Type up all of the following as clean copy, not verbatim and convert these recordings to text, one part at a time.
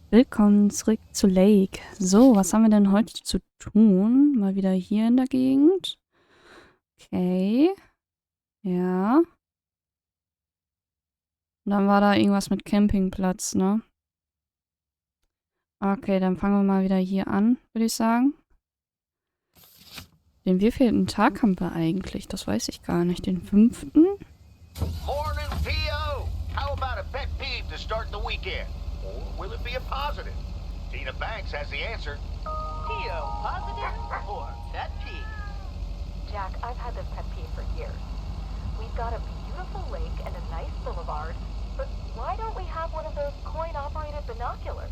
Willkommen zurück zu Lake. So, was haben wir denn heute zu tun? Mal wieder hier in der Gegend. Okay. Ja. Und dann war da irgendwas mit Campingplatz, ne? Okay, dann fangen wir mal wieder hier an, würde ich sagen. Den wievielten Tag haben wir eigentlich? Das weiß ich gar nicht. Den 5.? Morning, P.O. How about a pet peeve to start the weekend? Or will it be a positive? Tina Banks has the answer. P.O. positive or pet peeve? Jack, I've had this pet peeve for years. We've got a beautiful lake and a nice boulevard, but why don't we have one of those coin-operated binoculars?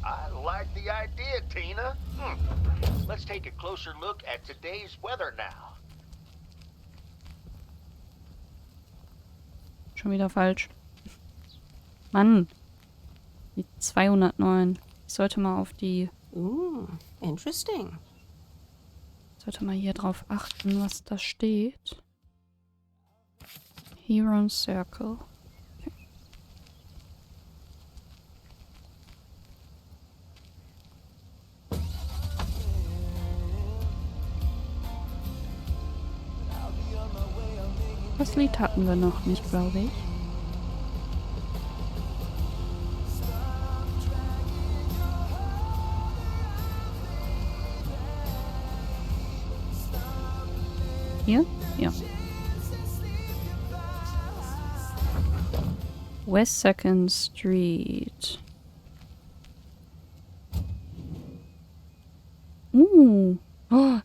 I like the idea, Tina. Let's take a closer look at today's weather now. Schon wieder falsch. Mann. Die 209. Ich sollte mal auf die... Interesting. Sollte mal hier drauf achten, was da steht. Hero Circle. Okay. Das Lied hatten wir noch nicht, glaube ich. Hier? Ja. West 2nd Street. Oh,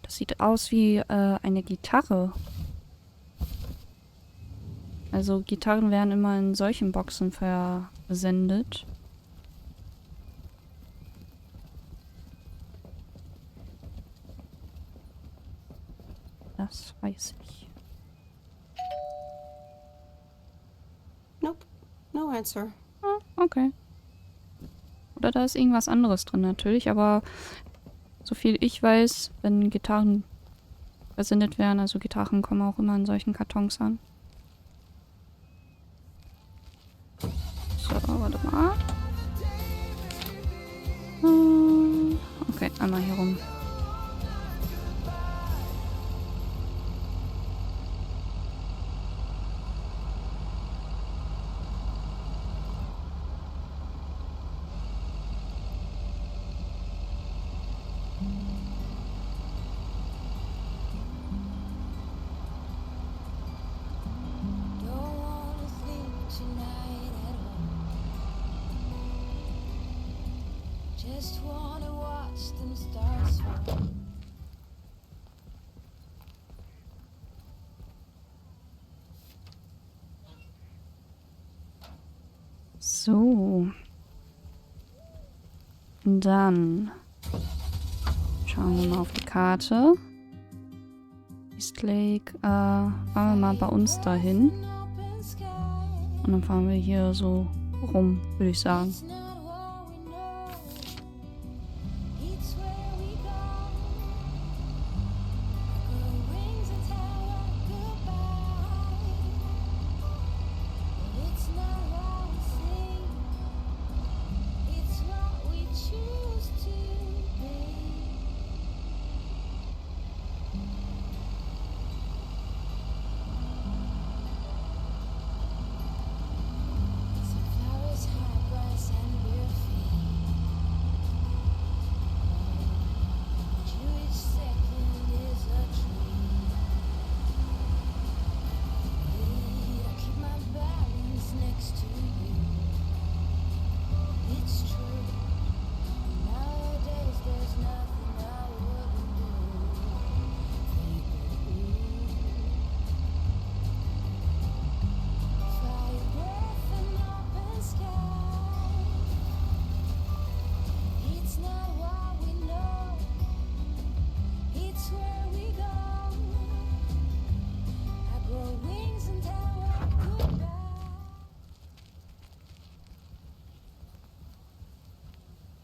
das sieht aus wie eine Gitarre. Also Gitarren werden immer in solchen Boxen versendet. Das weiß ich. Nope. No answer. Ah, okay. Oder da ist irgendwas anderes drin natürlich, aber so viel ich weiß, wenn Gitarren versendet werden, also Gitarren kommen auch immer in solchen Kartons an. So, warte mal. Okay, einmal hier rum. Just wanna watch them stars fall. So. Dann schauen wir mal auf die Karte. East Lake. Fahren wir mal bei uns dahin. Und dann fahren wir hier so rum, würde ich sagen.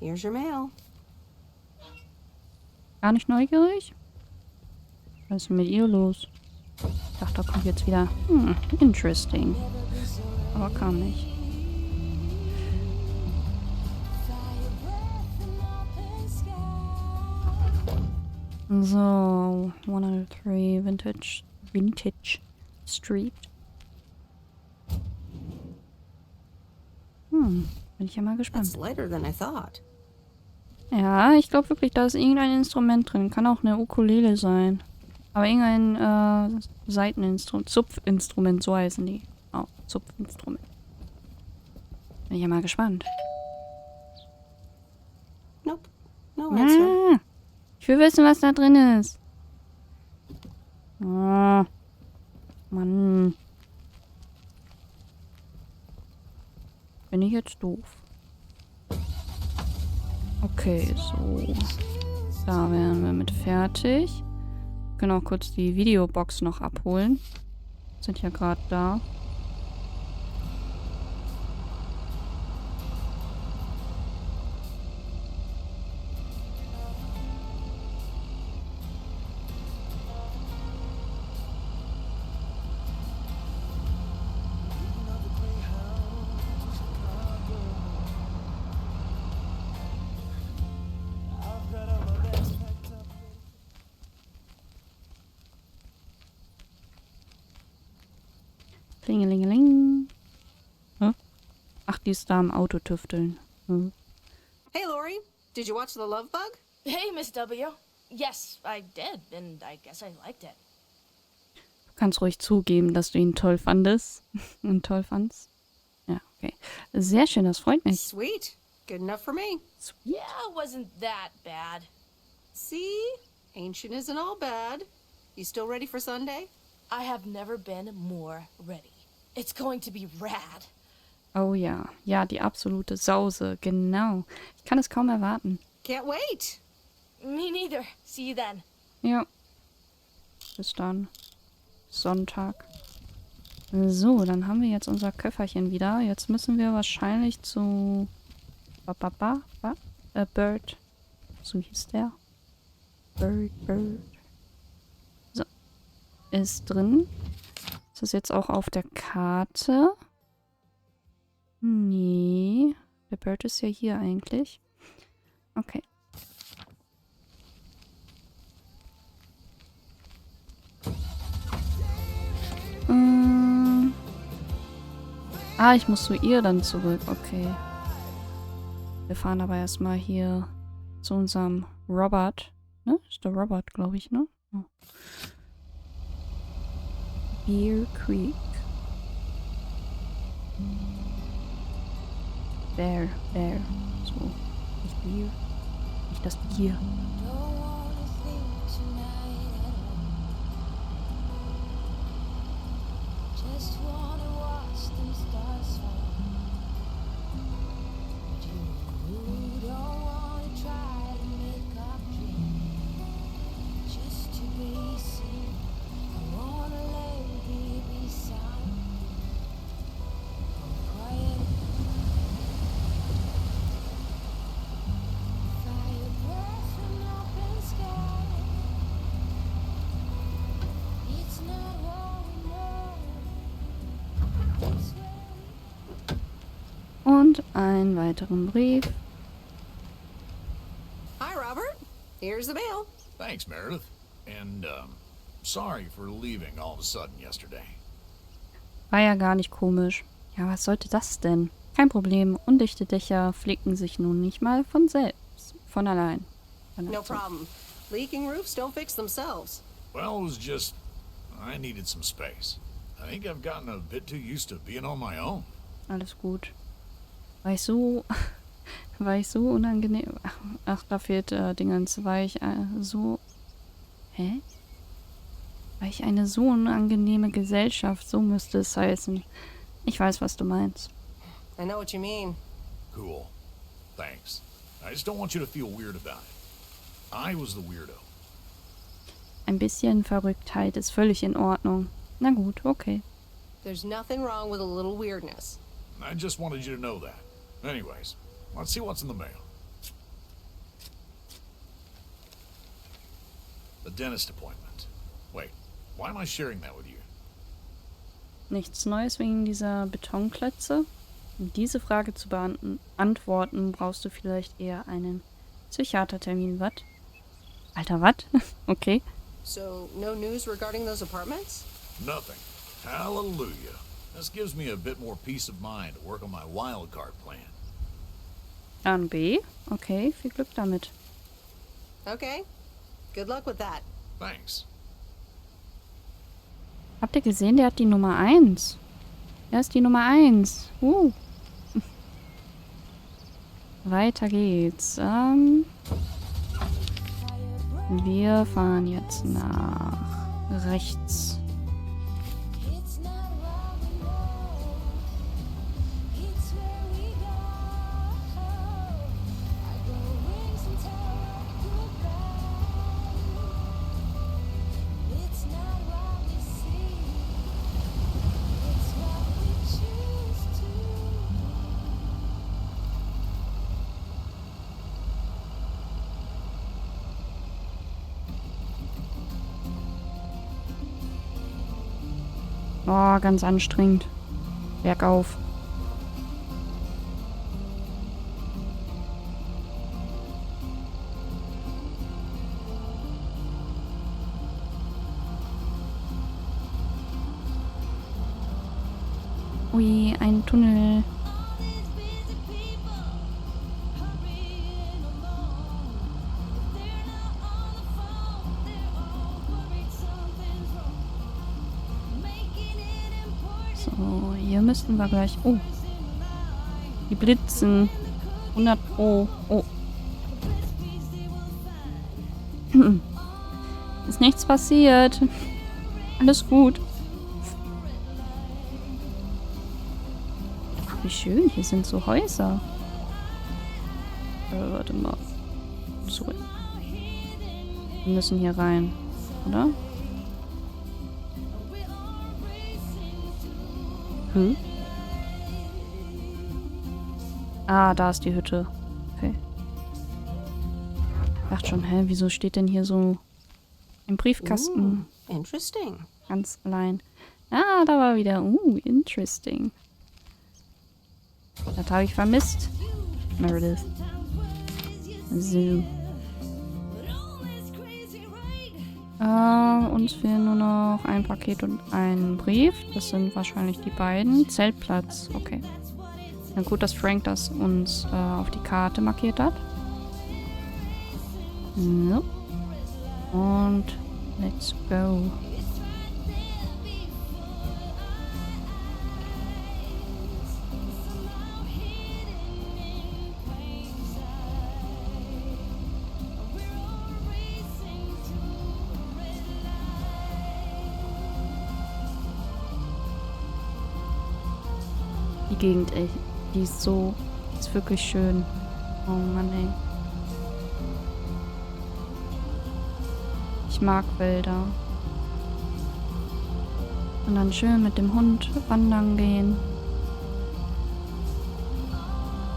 Here's your mail. Gar nicht neugierig? Was ist mit ihr los? Ich dachte, da kommt jetzt wieder. Interesting. Aber kam nicht. So, 103 Vintage Street. Bin ich ja mal gespannt. That's lighter than I thought. Ja, ich glaube wirklich, da ist irgendein Instrument drin. Kann auch eine Ukulele sein. Aber irgendein Saiteninstrument, Zupfinstrument, so heißen die. Oh, Zupfinstrument. Bin ich ja mal gespannt. Nope. No answer. Ich will wissen, was da drin ist. Oh, Mann. Bin ich jetzt doof? Okay, so. Da wären wir mit fertig. Wir können auch kurz die Videobox noch abholen. Sind ja gerade da. Klingelingeling. Hä? Ach, die ist da am Auto tüfteln. Hey, Lori. Did you watch The Love Bug? Hey, Miss W. Yes, I did, and I guess I liked it. Du kannst ruhig zugeben, dass du ihn toll fandest. Und toll fandst. Ja, okay. Sehr schön, das freut mich. Sweet. Good enough for me. Yeah, it wasn't that bad. See? Ancient isn't all bad. You still ready for Sunday? I have never been more ready. It's going to be rad. Oh ja. Ja, die absolute Sause. Genau. Ich kann es kaum erwarten. Can't wait. Me neither. See you then. Ja. Bis dann. Sonntag. So, dann haben wir jetzt unser Köfferchen wieder. Jetzt müssen wir wahrscheinlich zu... Bird. So hieß der. Bird. So. Ist drin. Ist das jetzt auch auf der Karte? Nee. Der Bird ist ja hier eigentlich. Okay. Ah, ich muss zu ihr dann zurück. Okay. Wir fahren aber erstmal hier zu unserem Robert. Ne? Ist der Robert, glaube ich, ne? Oh. Bear Creek. Bear. So. Nicht Bier. Nicht das Bier. Don't wanna think tonight at all. Just wanna watch them stars fall. You don't wanna try to make up dreams. Just to be seen. I wanna lay here beside you. Quiet. Fire breath and open sky. It's not all we know. This way. Und einen weiteren Brief. Hi, Robert. Here's the mail. Thanks, Meredith. And, sorry for leaving all of a sudden yesterday. War ja gar nicht komisch. Ja, was sollte das denn? Kein Problem. Undichte Dächer pflegen sich nun nicht mal von selbst. Von allein. No problem. Leaking roofs don't fix themselves. Well, it was just... I needed some space. I think I've gotten a bit too used to being on my own. Alles gut. War ich so unangenehm. Ach, da fehlt Dingens. War ich so... Hä? War ich eine so unangenehme Gesellschaft? So müsste es heißen. Ich weiß, was du meinst. I know what you mean. Cool. Thanks. I just don't want you to feel weird about it. I was the weirdo. Ein bisschen Verrücktheit ist völlig in Ordnung. Na gut, okay. There's nothing wrong with a little weirdness. I just wanted you to know that. Anyways, let's see what's in the mail. The dentist appointment. Wait, why am I sharing that with you? Nichts Neues wegen dieser Betonklötze? Um diese Frage zu beantworten, brauchst du vielleicht eher einen Psychiatertermin, was? Alter, was? Okay. So, no news regarding those apartments? Nothing. Hallelujah. This gives me a bit more peace of mind to work on my wildcard plan. Plan B. Okay, viel Glück damit. Okay. Good luck with that. Thanks. Habt ihr gesehen, der hat die Nummer 1. Er ist die Nummer 1. Weiter geht's. Wir fahren jetzt nach rechts. It's not what we know, it's where we go. I go wings and tell life goodbye. It's not what we see, it's what we choose to be. Oh, ganz anstrengend. Bergauf. Ui, ein Tunnel. All these busy people hurrying along. If they're not on the phone, they're all worried something's wrong. Making it important. So, hier müssten wir gleich... Oh. Die blitzen. 100 Pro. Oh. Ist nichts passiert. Alles gut. Wie schön, hier sind so Häuser. Warte mal. Zurück. Wir müssen hier rein, oder? Hm? Ah, da ist die Hütte. Okay. Ich dachte schon, hä, wieso steht denn hier so ein Briefkasten Interesting. ganz allein? Ah, da war wieder. Interesting. Das habe ich vermisst. Meredith. So. Uns fehlen nur noch ein Paket und ein Brief. Das sind wahrscheinlich die beiden. Zeltplatz. Okay. Na gut, dass Frank das uns auf die Karte markiert hat. So. Und let's go. Die Gegend, ey, die ist wirklich schön. Oh Mann, ey. Ich mag Wälder. Und dann schön mit dem Hund wandern gehen.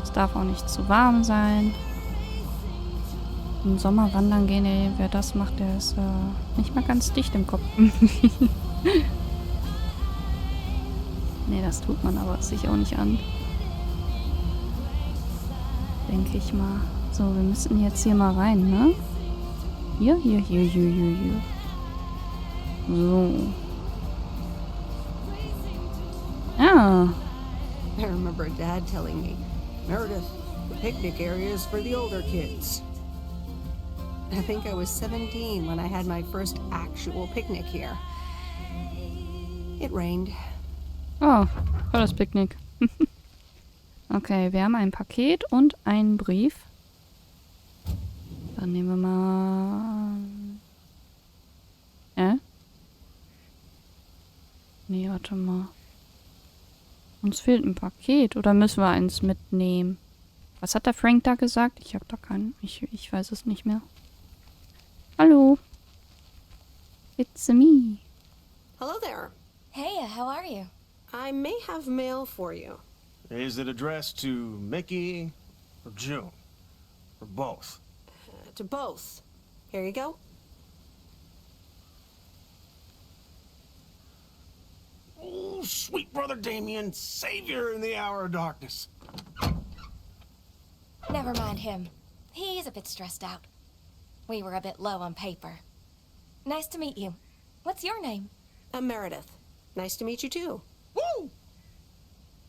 Es darf auch nicht zu warm sein. Im Sommer wandern gehen, ey, wer das macht, der ist nicht mal ganz dicht im Kopf. Nee, das tut man aber sich auch nicht an. Denke ich mal. So, wir müssen jetzt hier mal rein, ne? Hier. So. Ja. I remember Dad telling me, Meredith, the picnic area is for the older kids. I think I was 17 when I had my first actual picnic here. It rained. Oh, tolles Picknick. Okay, wir haben ein Paket und einen Brief. Dann nehmen wir mal... Nee, warte mal. Uns fehlt ein Paket. Oder müssen wir eins mitnehmen? Was hat der Frank da gesagt? Ich habe da keinen... Ich weiß es nicht mehr. Hallo. It's me. Hello there. Hey, how are you? I may have mail for you. Is it addressed to Mickey or June? Or both? To both. Here you go. Oh, sweet brother Damien, savior in the hour of darkness. Never mind him. He's a bit stressed out. We were a bit low on paper. Nice to meet you. What's your name? I'm Meredith. Nice to meet you too.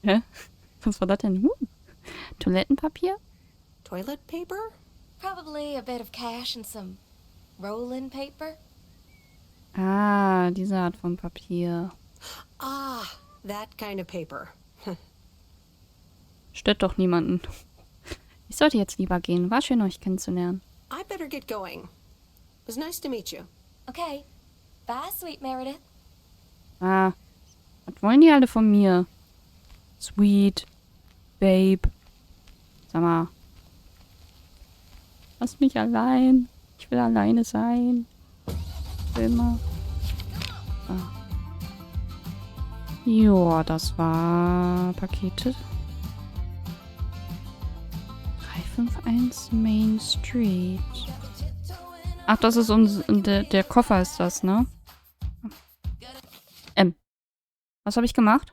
Hä? Was war das denn? Toilettenpapier? Toilet paper? Probably a bit of cash and some roll-in paper. Ah, diese Art von Papier. Ah, that kind of paper. Stört doch niemanden. Ich sollte jetzt lieber gehen. War schön, euch kennenzulernen. I better get going. It was nice to meet you. Okay. Bye, sweet Meredith. Ah, was wollen die alle von mir? Sweet, Babe. Sag mal. Lass mich allein. Ich will alleine sein. Für immer. Ah. Joa, das war Pakete. 351 Main Street. Ach, das ist der Koffer ist das, ne? Was habe ich gemacht?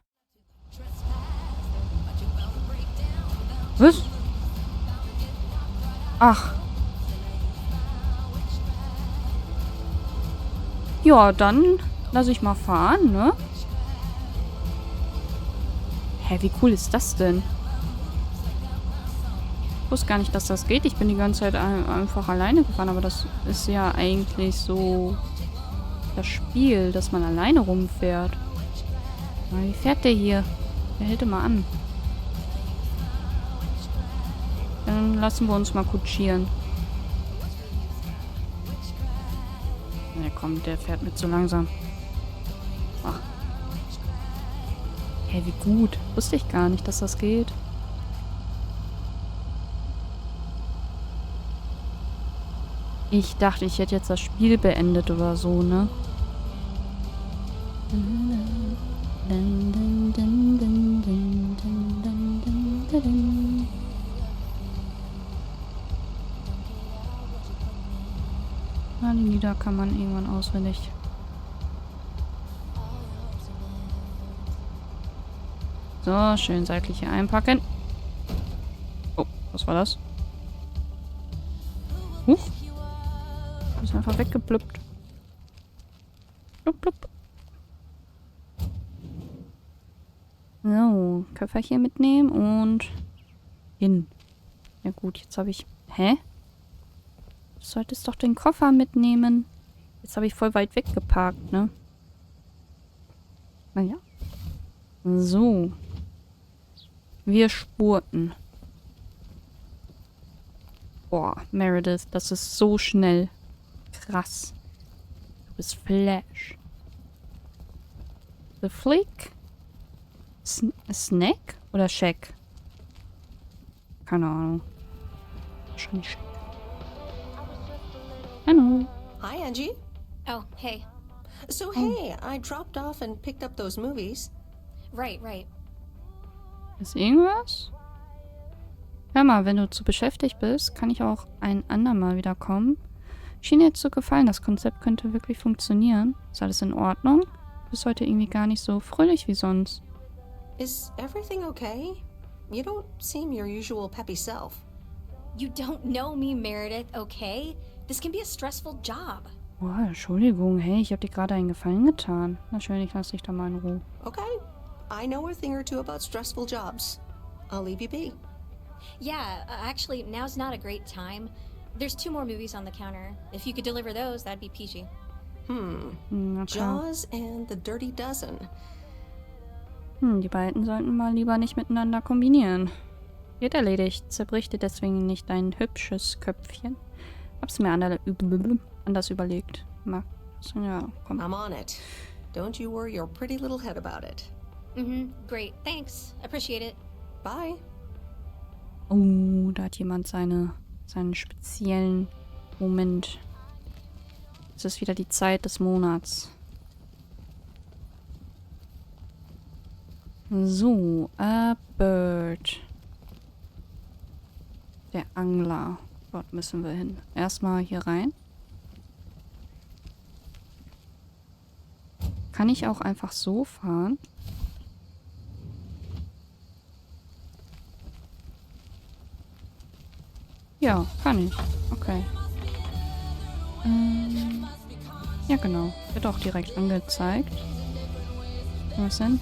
Was? Ach. Ja, dann lasse ich mal fahren, ne? Hä, wie cool ist das denn? Ich wusste gar nicht, dass das geht. Ich bin die ganze Zeit einfach alleine gefahren, aber das ist ja eigentlich so das Spiel, dass man alleine rumfährt. Na, wie fährt der hier? Der hält immer an. Dann lassen wir uns mal kutschieren. Ne, komm, der fährt mir zu langsam. Ach. Hey, wie gut. Wusste ich gar nicht, dass das geht. Ich dachte, ich hätte jetzt das Spiel beendet oder so, ne? Ah, die Lieder kann man irgendwann auswendig. So, schön seitlich hier einpacken. Oh, was war das? Huch. Ist einfach weggeplüppt. Plupp, plupp. So, Köfferchen mitnehmen und hin. Ja gut, jetzt habe ich... Hä? Du solltest doch den Koffer mitnehmen. Jetzt habe ich voll weit weggeparkt, ne? Naja. So. Wir spurten. Boah, Meredith, das ist so schnell. Krass. Du bist Flash. The Flick? Snack? Oder Shack? Keine Ahnung. Wahrscheinlich Shack. Hallo. Hi, Angie. Oh, hey. So, hey, I dropped off and picked up those movies. Right. Ist irgendwas? Hör mal, wenn du zu beschäftigt bist, kann ich auch ein andermal wieder kommen. Schien dir jetzt zu gefallen, das Konzept könnte wirklich funktionieren. Ist alles in Ordnung? Du bist heute irgendwie gar nicht so fröhlich wie sonst. Is everything okay? You don't seem your usual peppy self. You don't know me, Meredith, okay? This can be a stressful job. Boah, Entschuldigung, hey, ich habe dir gerade einen Gefallen getan. Na schön, ich lasse dich da mal in Ruhe. Okay. I know a thing or two about stressful jobs. I'll leave you be. Yeah, actually, now's not a great time. There's 2 more movies on the counter. If you could deliver those, that'd be peachy. Na klar. Jaws and the Dirty Dozen. Die beiden sollten mal lieber nicht miteinander kombinieren. Wird erledigt. Zerbrich dir deswegen nicht dein hübsches Köpfchen. Hab's mir anders überlegt. Ja, komm. I'm on it. Don't you worry your pretty little head about it. Great. Thanks. Appreciate it. Bye. Oh, da hat jemand seinen speziellen Moment. Es ist wieder die Zeit des Monats. So, a bird. Der Angler. Dort müssen wir hin. Erstmal hier rein. Kann ich auch einfach so fahren? Ja, kann ich. Okay. Ja, genau. Wird auch direkt angezeigt. Was denn?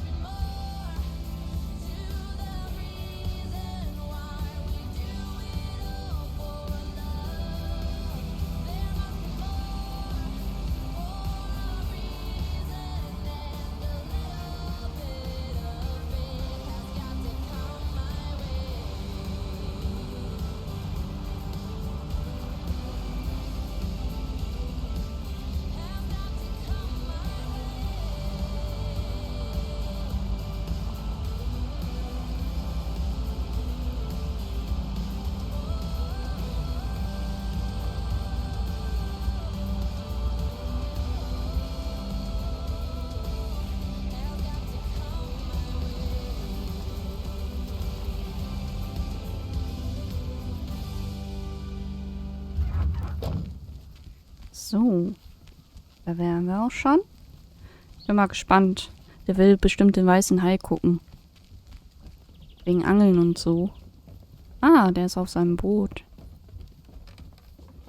So. Da wären wir auch schon. Ich bin mal gespannt. Der will bestimmt den weißen Hai gucken. Wegen Angeln und so. Ah, der ist auf seinem Boot.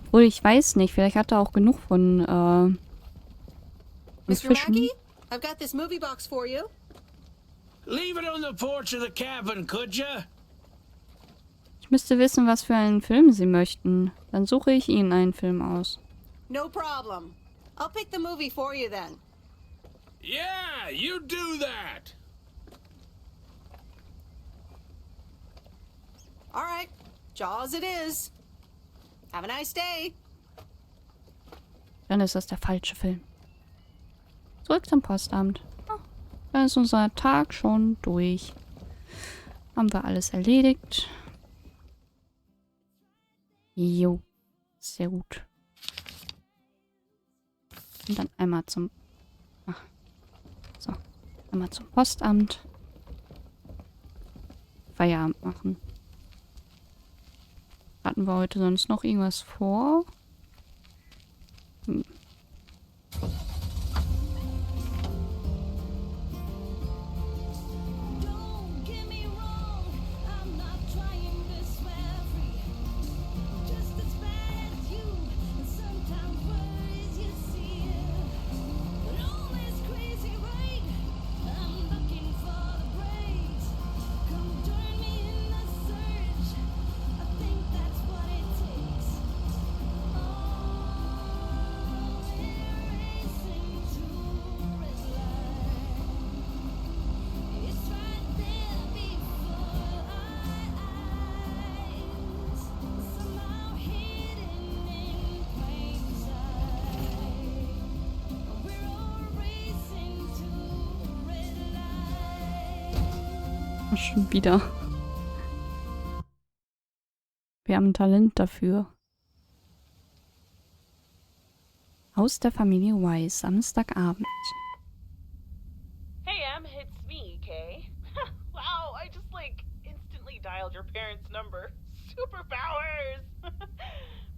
Obwohl, ich weiß nicht. Vielleicht hat er auch genug von Mr. Fischen. Mackey, I've got this movie box for you. Leave it on the porch of the cabin, could ya? Ich müsste wissen, was für einen Film sie möchten. Dann suche ich ihnen einen Film aus. No problem. I'll pick the movie for you then. Yeah, you do that. All right. Jaws it is. Have a nice day. Dann ist das der falsche Film. Zurück zum Postamt. Ah, dann ist unser Tag schon durch. Haben wir alles erledigt. Jo. Sehr gut. Und dann einmal zum... Ach. So. Einmal zum Postamt. Feierabend machen. Hatten wir heute sonst noch irgendwas vor? Don't get me wrong, I'm not trying to swear free. Just as bad as you, and sometimes worries you see. But all this crazy right, I'm looking for the breaks. Come join me in the search. I think that's what it takes. Oh, we're racing to red light. It's right there before our eyes, somehow hidden in plain sight. We're all racing to red light. Schon wieder. Wir haben ein Talent dafür. Haus der Familie Weiss, Samstagabend. Hey, Em, it's me, Kay. Wow, I just, instantly dialed your parents' number. Superpowers!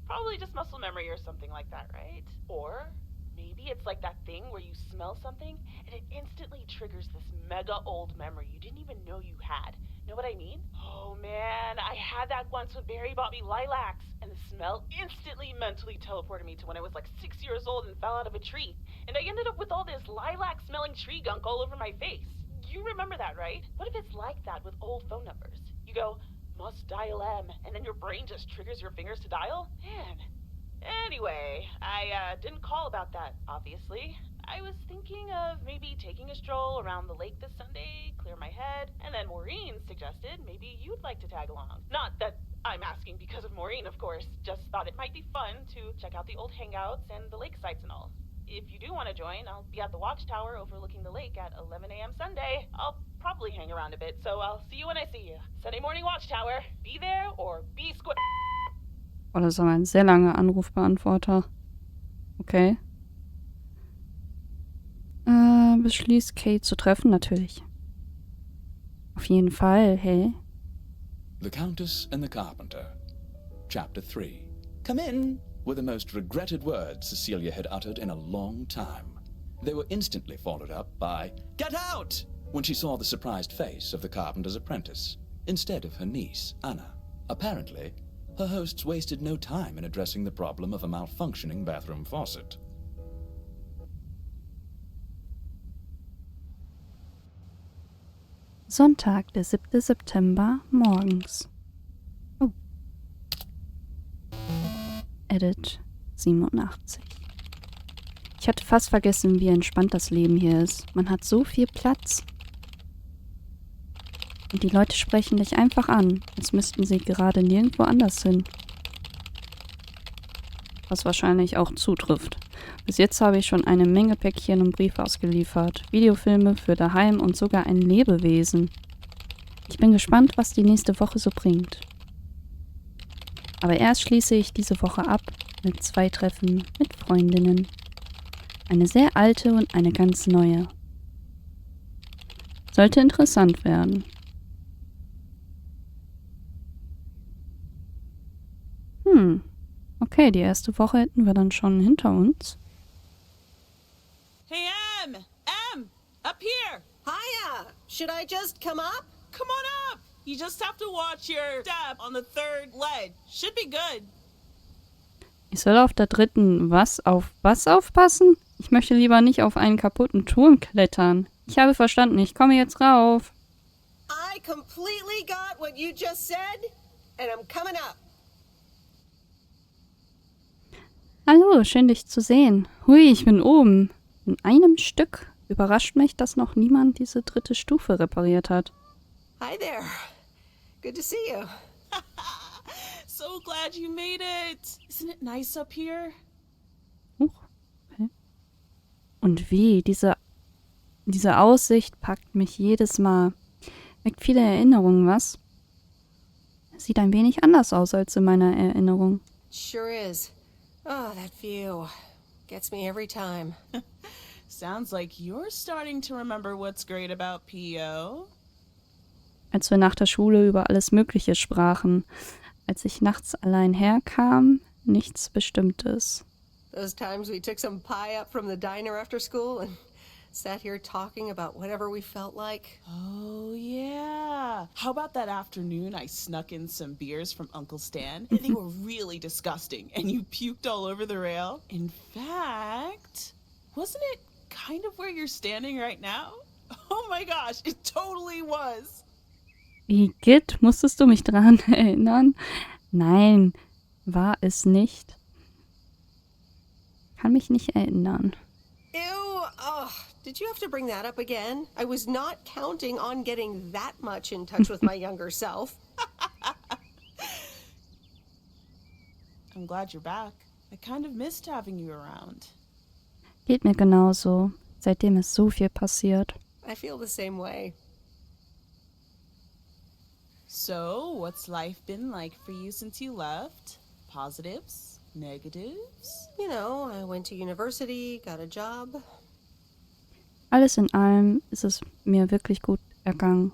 Probably just muscle memory or something like that, right? Or maybe it's like that thing where you smell something and it instantly triggers this mega old memory you didn't even know you had. Know what I mean? Oh man, I had that once when Barry bought me lilacs, and the smell instantly mentally teleported me to when I was 6 years old and fell out of a tree. And I ended up with all this lilac-smelling tree gunk all over my face. You remember that, right? What if it's like that with old phone numbers? You go, must dial M, and then your brain just triggers your fingers to dial? Man. Anyway, I didn't call about that, obviously. I was thinking of maybe taking a stroll around the lake this Sunday, clear my head, and then Maureen suggested maybe you'd like to tag along. Not that I'm asking because of Maureen, of course, just thought it might be fun to check out the old hangouts and the lake sites and all. If you do want to join, I'll be at the watchtower overlooking the lake at 11 a.m. Sunday. I'll probably hang around a bit, so I'll see you when I see you. Sunday morning watchtower. Be there or be square. Oh, das ist aber ein sehr langer Anrufbeantworter. Okay. Beschließt Kate zu treffen, natürlich. Auf jeden Fall, hey. The Countess and the Carpenter. Chapter 3. Come in, were the most regretted words Cecilia had uttered in a long time. They were instantly followed up by, "Get out!" when she saw the surprised face of the carpenter's apprentice, instead of her niece, Anna. Apparently, Her hosts wasted no time in addressing the problem of a malfunctioning bathroom faucet. Sonntag, der 7. September, morgens. Oh. Edit 87. Ich hatte fast vergessen, wie entspannt das Leben hier ist. Man hat so viel Platz. Und die Leute sprechen dich einfach an, als müssten sie gerade nirgendwo anders hin. Was wahrscheinlich auch zutrifft. Bis jetzt habe ich schon eine Menge Päckchen und Briefe ausgeliefert, Videofilme für daheim und sogar ein Lebewesen. Ich bin gespannt, was die nächste Woche so bringt. Aber erst schließe ich diese Woche ab mit 2 Treffen mit Freundinnen. Eine sehr alte und eine ganz neue. Sollte interessant werden. Okay, die erste Woche hätten wir dann schon hinter uns. Hey, Em! Up here! Hiya! Should I just come up? Come on up! You just have to watch your step on the 3rd ledge. Should be good. Ich soll auf der 3. auf was aufpassen? Ich möchte lieber nicht auf einen kaputten Turm klettern. Ich habe verstanden, ich komme jetzt rauf. I completely got what you just said, and I'm coming up. Hallo, schön dich zu sehen. Hui, ich bin oben. In einem Stück. Überrascht mich, dass noch niemand diese 3. Stufe repariert hat. Hi there. Good to see you. So glad you made it. Isn't it nice up here? Okay. Und wie, diese Aussicht packt mich jedes Mal. Weckt viele Erinnerungen, was? Sieht ein wenig anders aus als in meiner Erinnerung. Sure is. Oh, that view. Gets me every time. Sounds like you're starting to remember what's great about PO. Als wir nach der Schule über alles Mögliche sprachen. Als ich nachts allein herkam, nichts Bestimmtes. Those times we took some pie up from the diner after school and sat here talking about whatever we felt like. Oh, yeah. How about that afternoon I snuck in some beers from Uncle Stan? They were really disgusting, and you puked all over the rail. In fact, wasn't it kind of where you're standing right now? Oh my gosh, it totally was. Igitt, musstest du mich dran erinnern? Nein, war es nicht. Kann mich nicht erinnern. Ew, oh, did you have to bring that up again? I was not counting on getting that much in touch with my younger self. I'm glad you're back. I kind of missed having you around. Geht mir genauso. Seitdem ist so viel passiert. I feel the same way. So, what's life been like for you since you left? Positives? Negatives? You know, I went to university, got a job. Alles in allem ist es mir wirklich gut ergangen.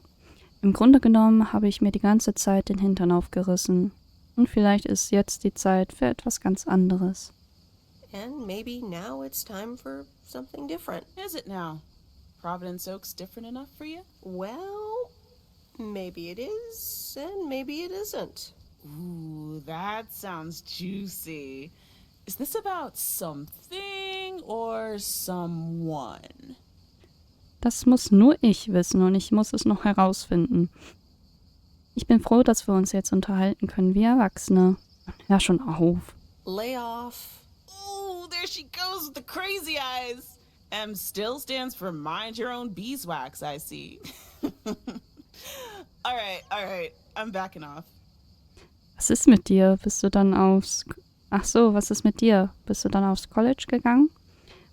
Im Grunde genommen habe ich mir die ganze Zeit den Hintern aufgerissen. Und vielleicht ist jetzt die Zeit für etwas ganz anderes. And maybe now it's time for something different. Is it now? Providence Oaks different enough for you? Well, maybe it is, and maybe it isn't. Ooh, that sounds juicy. Is this about something or someone? Das muss nur ich wissen und ich muss es noch herausfinden. Ich bin froh, dass wir uns jetzt unterhalten können wie Erwachsene. Hör schon auf. Lay off. Ooh, there she goes with the crazy eyes. M still stands for mind your own beeswax, I see. All right, I'm backing off. Was ist mit dir? Bist du dann aufs... Ach so, was ist mit dir? Bist du dann aufs College gegangen?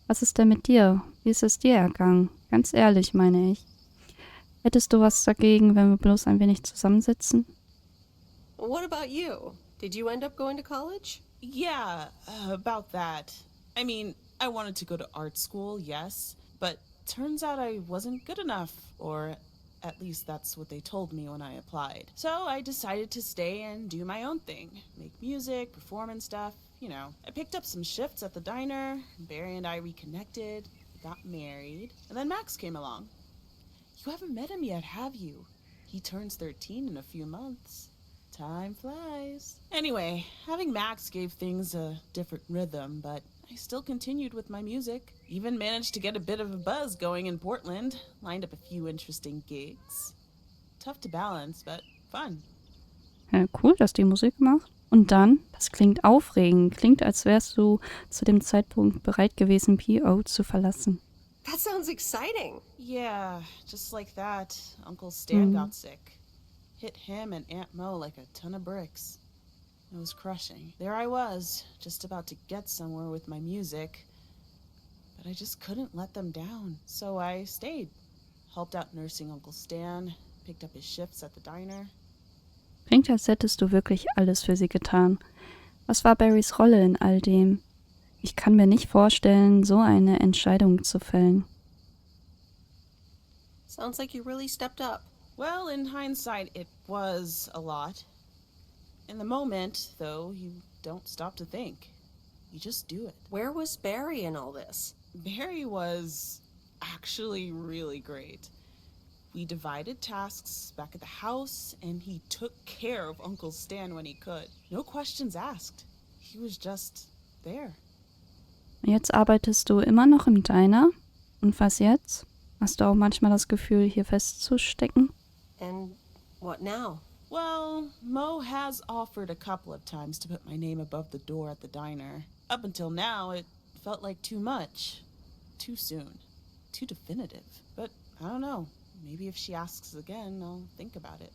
Was ist denn mit dir? Wie ist es dir ergangen? Ganz ehrlich, meine ich. Hättest du was dagegen, wenn wir bloß ein wenig zusammensitzen? What about you? Did you end up going to college? Yeah, about that. I mean, I wanted to go to art school, yes, but turns out I wasn't good enough, or at least that's what they told me when I applied. So I decided to stay and do my own thing. Make music, perform and stuff, you know. I picked up some shifts at the diner, Barry and I reconnected, got married, and then Max came along. You haven't met him yet, have you? He turns 13 in a few months. Time flies. Anyway, having Max gave things a different rhythm, but I still continued with my music. Even managed to get a bit of a buzz going in Portland. Lined up a few interesting gigs. Tough to balance, but fun. Ja, cool, dass die Musik macht. Und dann, das klingt aufregend. Klingt, als wärst du zu dem Zeitpunkt bereit gewesen, PO zu verlassen. That sounds exciting. Yeah, just like that, Uncle Stan got sick. Hit him and Aunt Mo like a ton of bricks. It was crushing. There I was, just about to get somewhere with my music, but I just couldn't let them down. So I stayed. Helped out nursing Uncle Stan, picked up his shifts at the diner. Klingt, als hättest du wirklich alles für sie getan. Was war Barrys Rolle in all dem? Ich kann mir nicht vorstellen, so eine Entscheidung zu fällen. Sounds like you really stepped up. Well, in hindsight, it was a lot. In the moment, though, you don't stop to think. You just do it. Where was Barry in all this? Barry was actually really great. We divided tasks back at the house, and he took care of Uncle Stan when he could. No questions asked. He was just there. Jetzt arbeitest du immer noch im Diner? Und was jetzt? Hast du auch manchmal das Gefühl, hier festzustecken? And what now? Well, Mo has offered a couple of times to put my name above the door at the diner. Up until now, it felt like too much. Too soon. Too definitive. But I don't know. Maybe if she asks again, I'll think about it.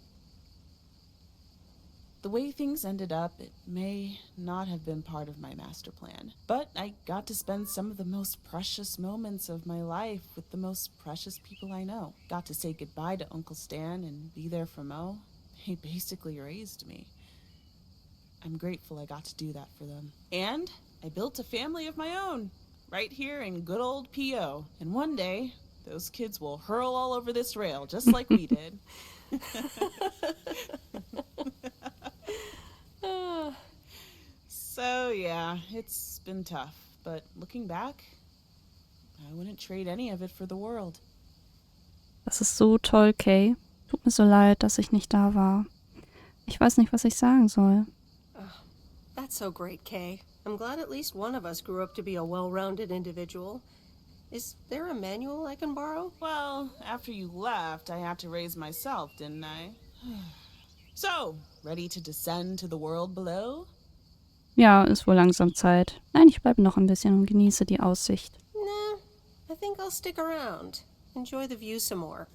The way things ended up, it may not have been part of my master plan. But I got to spend some of the most precious moments of my life with the most precious people I know. Got to say goodbye to Uncle Stan and be there for Mo. He basically raised me. I'm grateful I got to do that for them. And I built a family of my own, right here in good old PO. And one day, those kids will hurl all over this rail, just like we did. So, yeah, it's been tough. But looking back, I wouldn't trade any of it for the world. Das ist so toll, Kay. Tut mir so leid, dass ich nicht da war. Ich weiß nicht, was ich sagen soll. That's so great, Kay. I'm glad at least one of us grew up to be a well-rounded individual. Is there a manual I can borrow? Well, after you left, I had to raise myself, didn't I? So, ready to descend to the world below? Ja, ist wohl langsam Zeit. Nein, ich bleibe noch ein bisschen und genieße die Aussicht. Nah, I think I'll stick around. Enjoy the view some more.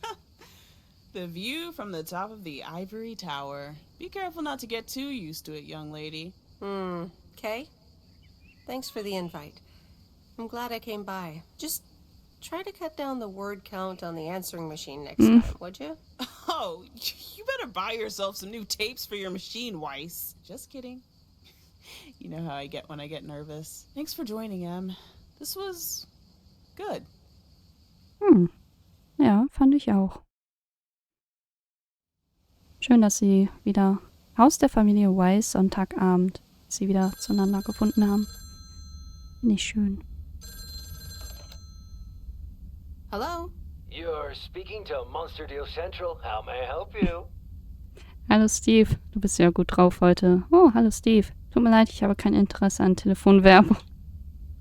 The view from the top of the ivory tower. Be careful not to get too used to it, young lady. Kay? Thanks for the invite. I'm glad I came by. Just try to cut down the word count on the answering machine next time, would you? Oh, you better buy yourself some new tapes for your machine, Weiss. Just kidding. You know how I get when I get nervous. Thanks for joining, Em. This was good. Ja, fand ich auch. Schön, dass sie wieder Haus der Familie Weiss Sonntagabend, sie wieder zueinander gefunden haben. Nicht schön. Hello? You're speaking to Monster Deal Central. How may I help you? Hallo Steve, du bist ja gut drauf heute. Oh, hallo Steve. Tut mir leid, ich habe kein Interesse an Telefonwerbung.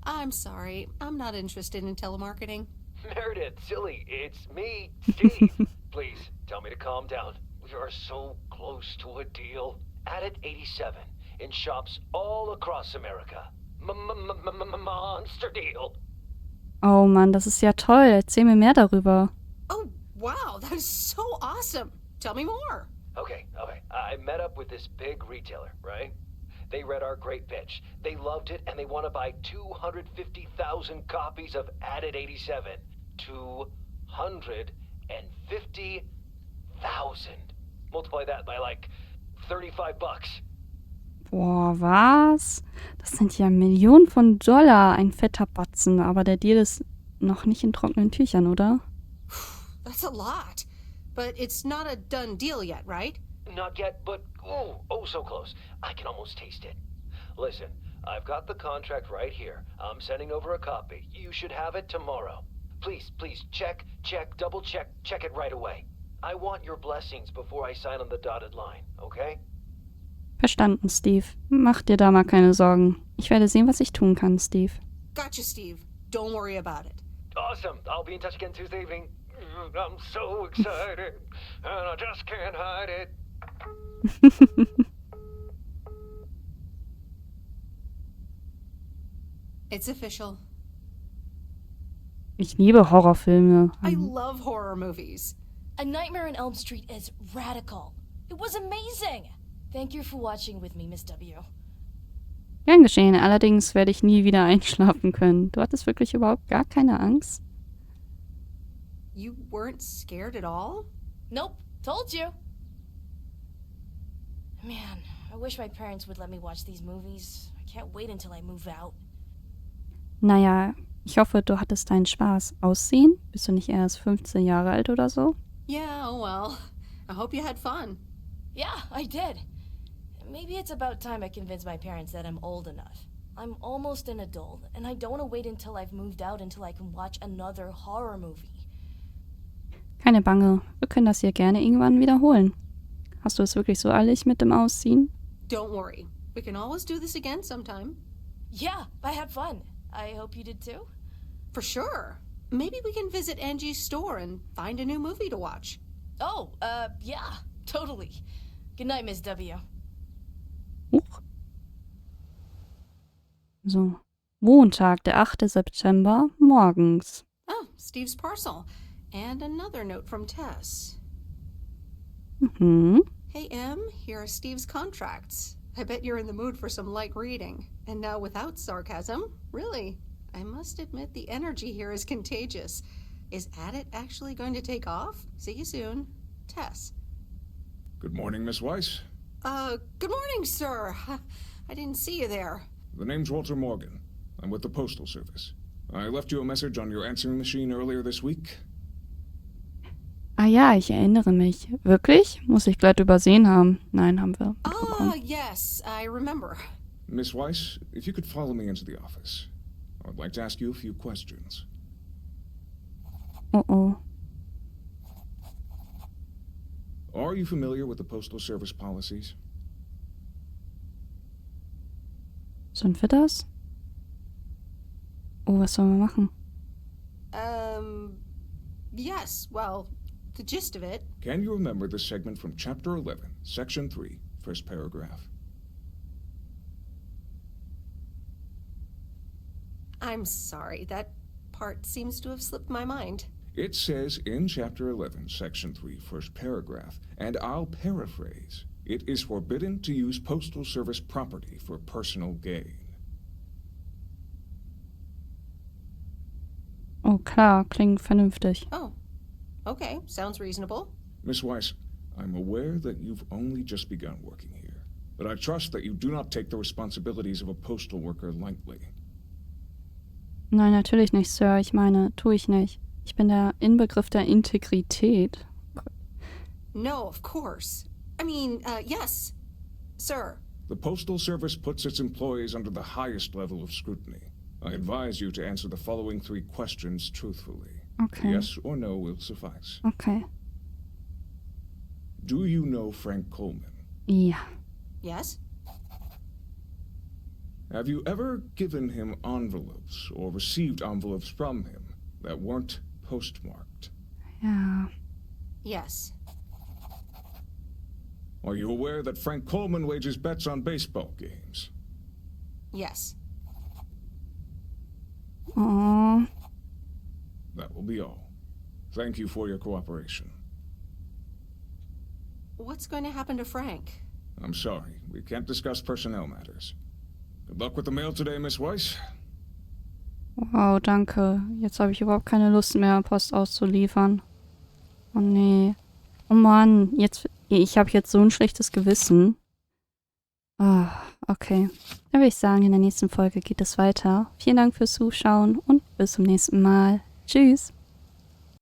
I'm sorry. I'm not interested in telemarketing. Meredith, silly, it's me, Steve. Please, tell me to calm down. We are so close to a deal. Added 87 in shops all across America. Monster Deal. Oh Mann, das ist ja toll. Erzähl mir mehr darüber. Oh, wow, that is so awesome. Tell me more. Okay. I met up with this big retailer, right? They read our great pitch. They loved it, and they want to buy 250,000 copies of Added 87. 250,000. Multiply that by like $35. Boah, was? Das sind ja Millionen von Dollar, ein fetter Batzen. Aber der Deal ist noch nicht in trockenen Tüchern, oder? That's a lot. But it's not a done deal yet, right? Not yet, but oh, so close. I can almost taste it. Listen, I've got the contract right here. I'm sending over a copy. You should have it tomorrow. Please, check, double check it right away. I want your blessings before I sign on the dotted line, okay? Verstanden, Steve. Mach dir da mal keine Sorgen. Ich werde sehen, was ich tun kann, Steve. Gotcha, Steve. Don't worry about it. Awesome. I'll be in touch again Tuesday evening. I'm so excited, and I just can't hide it. It's official. Ich liebe Horrorfilme. I love horror movies. A Nightmare on Elm Street is radical. It was amazing. Thank you for watching with me, Miss W. Gern geschehen, allerdings werde ich nie wieder einschlafen können. Du hattest wirklich überhaupt gar keine Angst? You weren't scared at all? Nope, told you. Man, I wish my parents would let me watch these movies. I can't wait until I move out. Naja, ich hoffe, du hattest deinen Spaß. Aussehen? Bist du nicht erst 15 Jahre alt oder so? Yeah, well, I hope you had fun. Yeah, I did. Maybe it's about time I convince my parents that I'm old enough. I'm almost an adult, and I don't want to wait until I've moved out until I can watch another horror movie. Keine Bange, wir können das hier gerne irgendwann wiederholen. Hast du es wirklich so eilig mit dem Ausziehen? Don't worry. We can always do this again sometime. Yeah, I had fun. I hope you did too. For sure. Maybe we can visit Angie's store and find a new movie to watch. Oh, yeah, totally. Good night, Miss W. Huch. So, Montag, der 8. September, morgens. Oh, Steve's parcel. And another note from Tess. Mhm. Hey, Em, here are Steve's contracts. I bet you're in the mood for some light reading. And now without sarcasm, really, I must admit the energy here is contagious. Is Adit actually going to take off? See you soon. Tess. Good morning, Miss Weiss. Good morning, sir. I didn't see you there. The name's Walter Morgan. I'm with the Postal Service. I left you a message on your answering machine earlier this week. Ah ja, ich erinnere mich. Wirklich? Muss ich glatt übersehen haben. Nein, haben wir bekommen. Yes, I remember. Miss Weiss, if you could follow me into the office. I would like to ask you a few questions. Oh oh. Are you familiar with the Postal Service policies? Sind wir das? Oh, was sollen wir machen? Yes, well, the gist of it. Can you remember this segment from Chapter 11, Section 3, first paragraph? I'm sorry, that part seems to have slipped my mind. It says in Chapter 11, Section 3, first paragraph, and I'll paraphrase, it is forbidden to use Postal Service property for personal gain. Oh, klar, klingt vernünftig. Oh, okay, sounds reasonable. Miss Weiss, I'm aware that you've only just begun working here, but I trust that you do not take the responsibilities of a postal worker lightly. Nein, natürlich nicht, Sir. Ich meine, tue ich nicht. Ich bin der Inbegriff der Integrität. No, of course. I mean, yes, sir. The Postal Service puts its employees under the highest level of scrutiny. I advise you to answer the following 3 questions truthfully. Okay. Yes or no will suffice. Okay. Do you know Frank Coleman? Ja. Yes? Have you ever given him envelopes or received envelopes from him that weren't postmarked? Ja. Yes. Are you aware that Frank Coleman wagers bets on baseball games? Yes. Oh. That will be all. Thank you for your cooperation. What's going to happen to Frank? I'm sorry, we can't discuss personnel matters. Good luck with the mail today, Miss Weiss. Wow, danke. Jetzt habe ich überhaupt keine Lust mehr, Post auszuliefern. Oh nee. Oh Mann, ich habe jetzt so ein schlechtes Gewissen. Ah, okay. Dann würde ich sagen, in der nächsten Folge geht es weiter. Vielen Dank fürs Zuschauen und bis zum nächsten Mal. Tschüss.